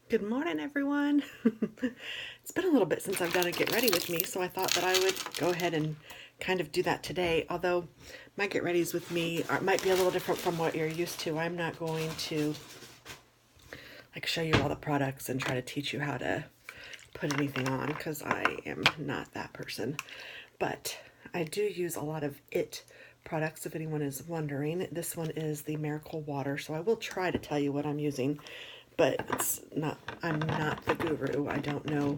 Good morning, everyone. It's been a little bit since I've done a get ready with me, so I thought that I would go ahead and kind of do that today. Although my get readies with me might be a little different from what you're used to. I'm not going to like show you all the products and try to teach you how to put anything on because I am not that person. But I do use a lot of IT products if anyone is wondering. This one is the Miracle Water, so I will try to tell you what I'm using. But it's not, I'm not the guru. I don't know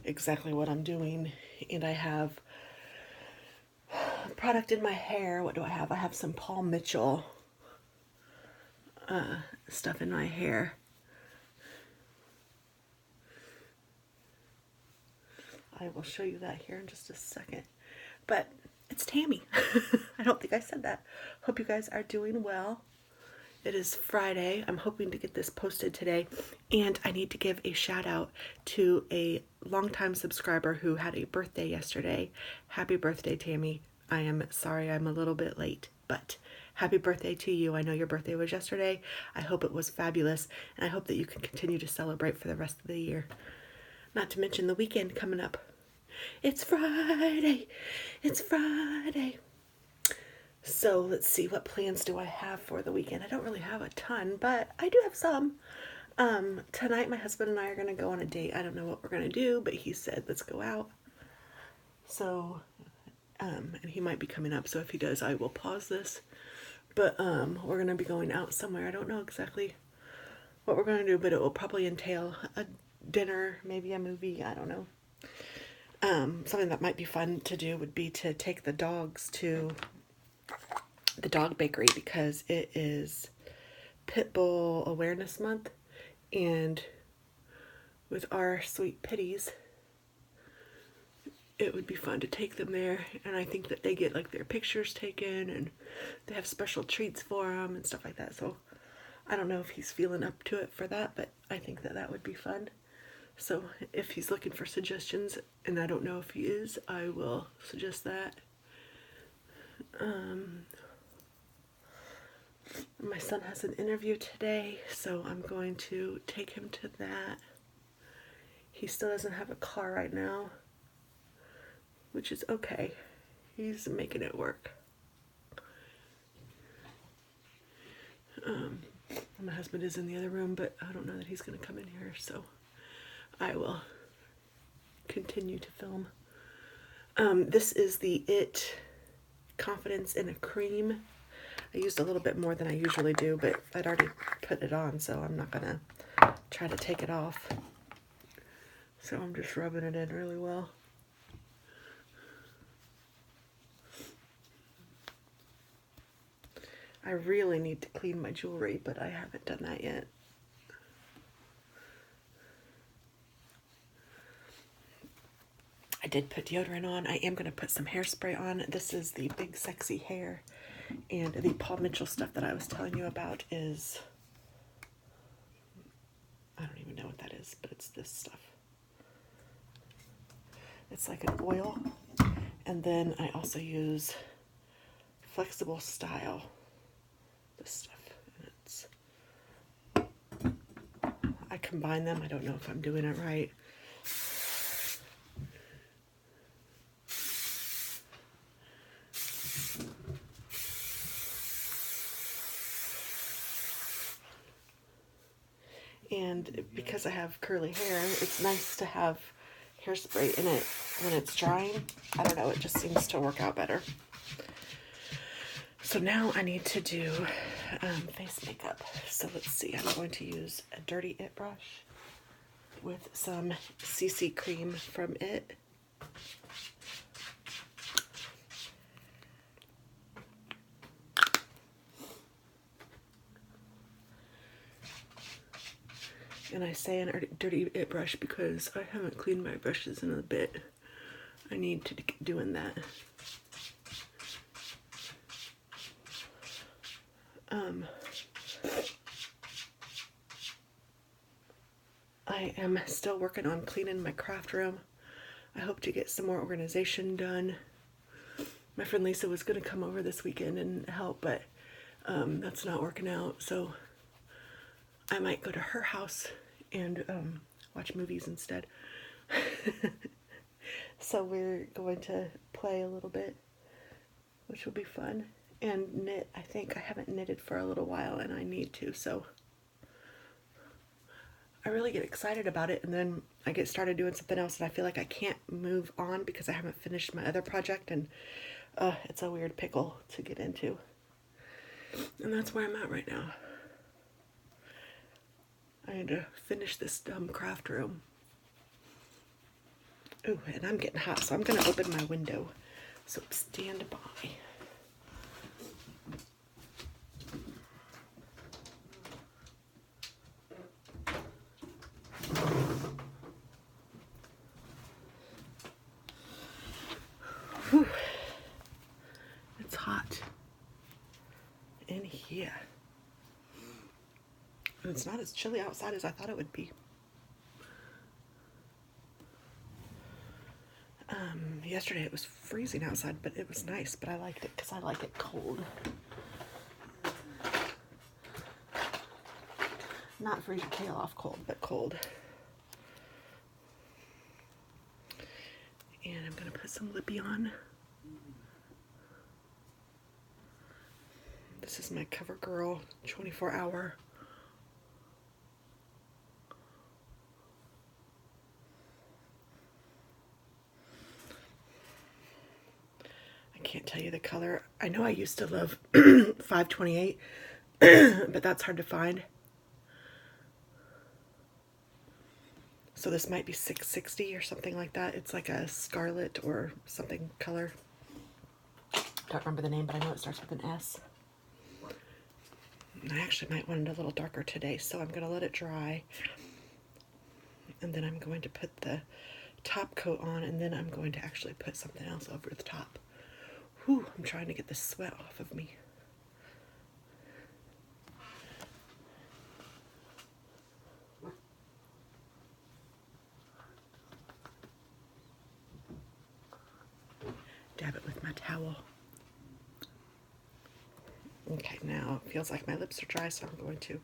exactly what I'm doing. And I have a product in my hair. What do I have? I have some Paul Mitchell stuff in my hair. I will show you that here in just a second. But it's Tammy. I don't think I said that. Hope you guys are doing well. It is Friday. I'm hoping to get this posted today. And I need to give a shout out to a longtime subscriber who had a birthday yesterday. Happy birthday, Tammy. I am sorry I'm a little bit late, but happy birthday to you. I know your birthday was yesterday. I hope it was fabulous, and I hope that you can continue to celebrate for the rest of the year. Not to mention the weekend coming up. It's Friday. It's Friday. So let's see, what plans do I have for the weekend? I don't really have a ton, but I do have some. Tonight my husband and I are going to go on a date. I don't know what we're going to do, but he said, let's go out. So, and he might be coming up, so if he does, I will pause this. But we're going to be going out somewhere. I don't know exactly what we're going to do, but it will probably entail a dinner, maybe a movie, I don't know. Something that might be fun to do would be to take the dogs to the dog bakery because it is Pitbull Awareness Month, and with our sweet pitties, it would be fun to take them there. And I think that they get like their pictures taken and they have special treats for them and stuff like that. So I don't know if he's feeling up to it for that, but I think that that would be fun. So if he's looking for suggestions, and I don't know if he is, I will suggest that. My son has an interview today, so I'm going to take him to that. He still doesn't have a car right now, which is okay. He's making it work. My husband is in the other room, but I don't know that he's going to come in here, so I will continue to film. This is the IT Confidence in a Cream. I used a little bit more than I usually do, but I'd already put it on, so I'm not going to try to take it off. So I'm just rubbing it in really well. I really need to clean my jewelry, but I haven't done that yet. I did put deodorant on. I am going to put some hairspray on. This is the Big Sexy Hair. And the Paul Mitchell stuff that I was telling you about is, I don't even know what that is, but it's this stuff. It's like an oil. And then I also use Flexible Style. This stuff. And I combine them. I don't know if I'm doing it right. And because I have curly hair, it's nice to have hairspray in it when it's drying. I don't know, it just seems to work out better. So now I need to do face makeup. So let's see, I'm going to use a dirty IT brush with some CC cream from IT. And I say a dirty IT brush because I haven't cleaned my brushes in a bit. I need to get doing that. I am still working on cleaning my craft room. I hope to get some more organization done. My friend Lisa was going to come over this weekend and help, but that's not working out. So I might go to her house and watch movies instead. So we're going to play a little bit, which will be fun, and knit. I think I haven't knitted for a little while and I need to, so I really get excited about it, and then I get started doing something else and I feel like I can't move on because I haven't finished my other project, and it's a weird pickle to get into. And that's where I'm at right now. I need to finish this dumb craft room. Ooh, and I'm getting hot, so I'm gonna open my window. So stand by. Whew. It's hot in here. And it's not as chilly outside as I thought it would be. Yesterday it was freezing outside, but it was nice, but I liked it because I like it cold. Not freeze your tail off cold, but cold. And I'm gonna put some lippy on. This is my CoverGirl 24-hour. I can't tell you the color. I know I used to love 528, but that's hard to find. So this might be 660 or something like that. It's like a scarlet or something color. Don't remember the name, but I know it starts with an S. I actually might want it a little darker today, so I'm going to let it dry. And then I'm going to put the top coat on, and then I'm going to actually put something else over the top. Whew, I'm trying to get the sweat off of me. Dab it with my towel. Okay, now it feels like my lips are dry, so I'm going to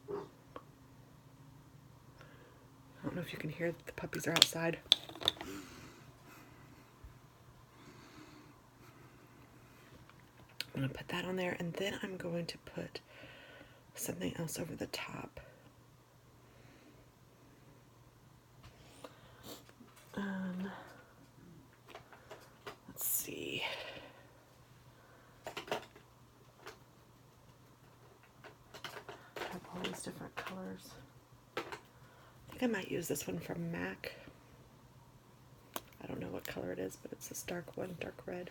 I don't know if you can hear that the puppies are outside. I'm going to put that on there, and then I'm going to put something else over the top. Let's see. I have all these different colors. I think I might use this one from MAC. I don't know what color it is, but it's this dark one, dark red.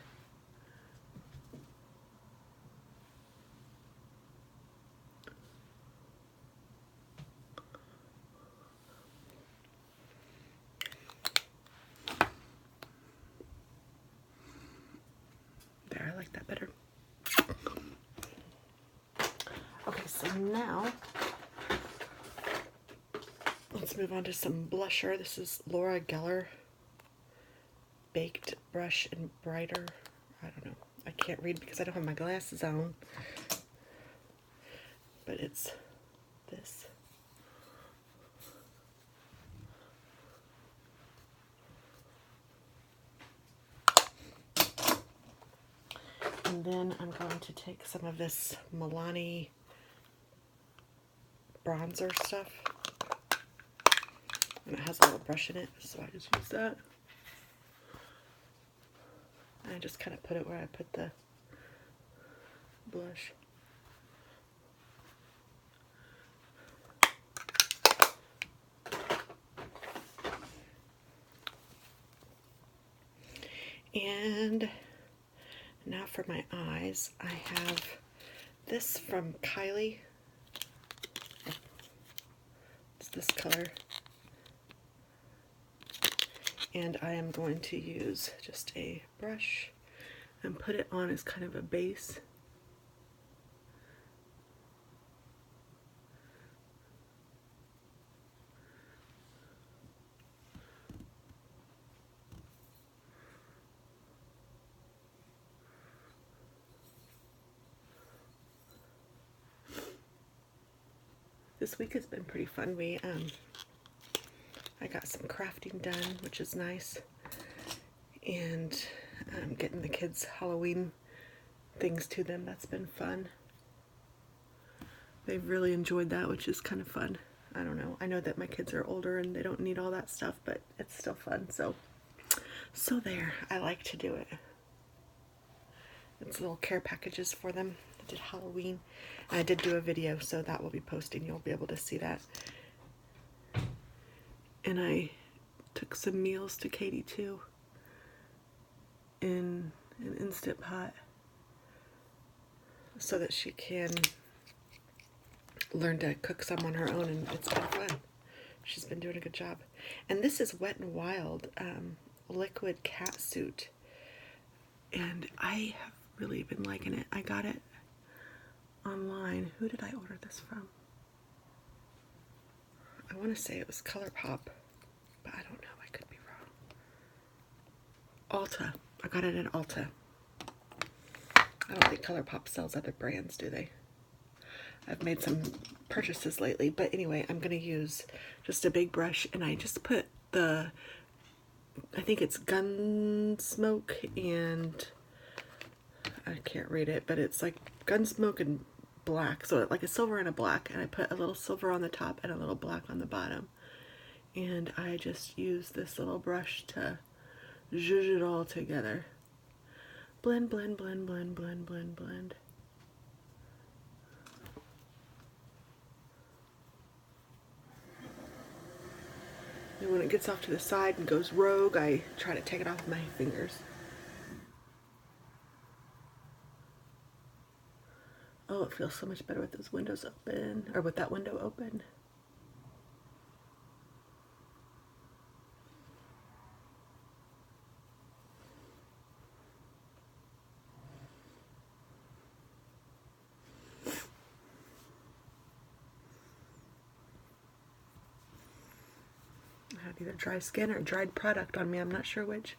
There, I like that better. Okay, so now let's move on to some blusher. This is Laura Geller Baked Brush and Brighter. I don't know. I can't read because I don't have my glasses on. But it's this. And then I'm going to take some of this Milani bronzer stuff. And it has a little brush in it, so I just use that. And I just kind of put it where I put the blush. And now for my eyes, I have this from Kylie. It's this color. And I am going to use just a brush and put it on as kind of a base. This week has been pretty fun. I got some crafting done, which is nice, and getting the kids Halloween things to them. That's been fun. They've really enjoyed that, which is kind of fun. I don't know. I know that my kids are older and they don't need all that stuff, but it's still fun. So there. I like to do it. It's little care packages for them. I did Halloween. And I did do a video, so that will be posting. You'll be able to see that. And I took some meals to Katie too in an Instant Pot so that she can learn to cook some on her own, and it's been fun. She's been doing a good job. And this is Wet n Wild liquid cat suit, and I have really been liking it. I got it online. Who did I order this from? I want to say it was ColourPop, but I don't know. I could be wrong. Ulta. I got it at Ulta. I don't think ColourPop sells other brands, do they? I've made some purchases lately, but anyway, I'm going to use just a big brush, and I just put the, I think it's Gunsmoke, and I can't read it, but it's like Gunsmoke and black, so like a silver and a black, and I put a little silver on the top and a little black on the bottom, and I just use this little brush to zhuzh it all together. Blend, blend, blend, blend, blend, blend, blend. And when it gets off to the side and goes rogue, I try to take it off with my fingers. Oh, it feels so much better with those windows open, or with that window open. I had either dry skin or dried product on me. I'm not sure which.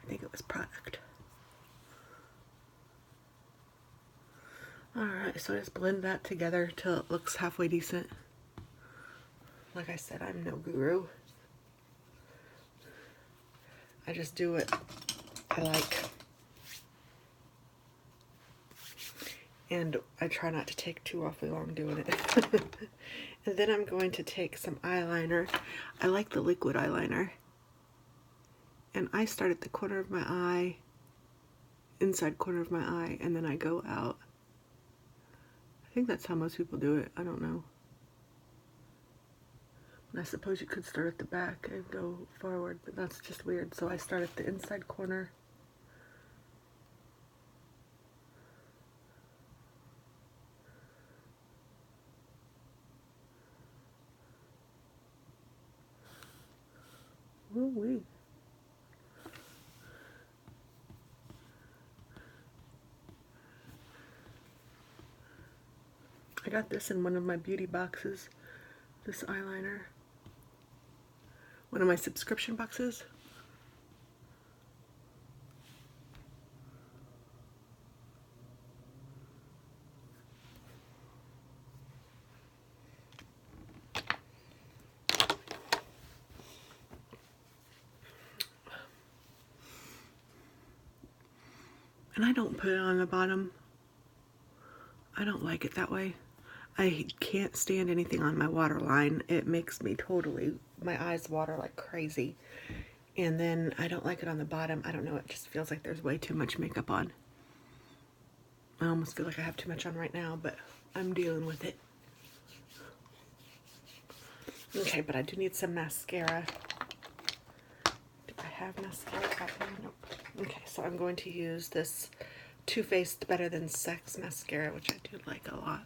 I think it was product. Alright, so I just blend that together till it looks halfway decent. Like I said, I'm no guru. I just do what I like. And I try not to take too awfully long doing it. And then I'm going to take some eyeliner. I like the liquid eyeliner. And I start at the corner of my eye, inside corner of my eye, and then I go out. I think that's how most people do it. I don't know. And I suppose you could start at the back and go forward, but that's just weird. So I start at the inside corner. Ooh-wee. I got this in one of my beauty boxes, this eyeliner. One of my subscription boxes. And I don't put it on the bottom. I don't like it that way. I can't stand anything on my waterline. It makes me totally, my eyes water like crazy. And then I don't like it on the bottom. I don't know, it just feels like there's way too much makeup on. I almost feel like I have too much on right now, but I'm dealing with it. Okay, but I do need some mascara. Do I have mascara out there? Nope. Okay, so I'm going to use this Too Faced Better Than Sex mascara, which I do like a lot.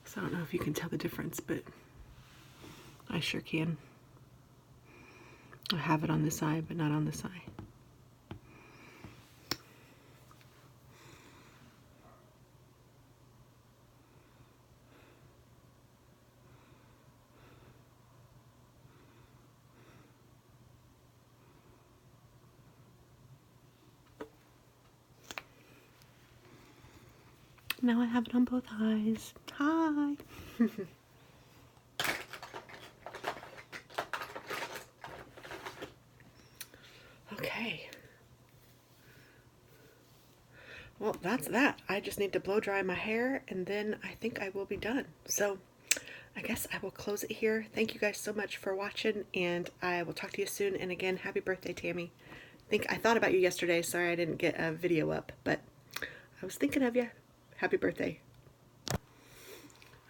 So I don't know if you can tell the difference, but I sure can. I have it on this eye, but not on this eye. Now I have it on both eyes. Hi. Okay. Well, that's that. I just need to blow dry my hair and then I think I will be done. So I guess I will close it here. Thank you guys so much for watching and I will talk to you soon. And again, happy birthday, Tammy. I thought about you yesterday. Sorry I didn't get a video up, but I was thinking of you. Happy birthday.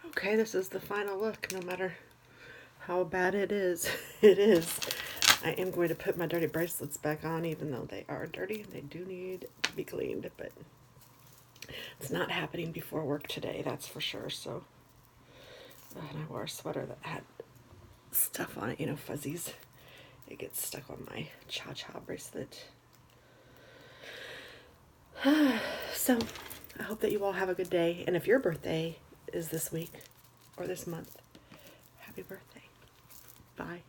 Okay, this is the final look. No matter how bad it is, it is. I am going to put my dirty bracelets back on, even though they are dirty. They do need to be cleaned, but it's not happening before work today, that's for sure. So, and I wore a sweater that had stuff on it, you know, fuzzies. It gets stuck on my cha-cha bracelet. So, I hope that you all have a good day. And if your birthday is this week or this month, happy birthday. Bye.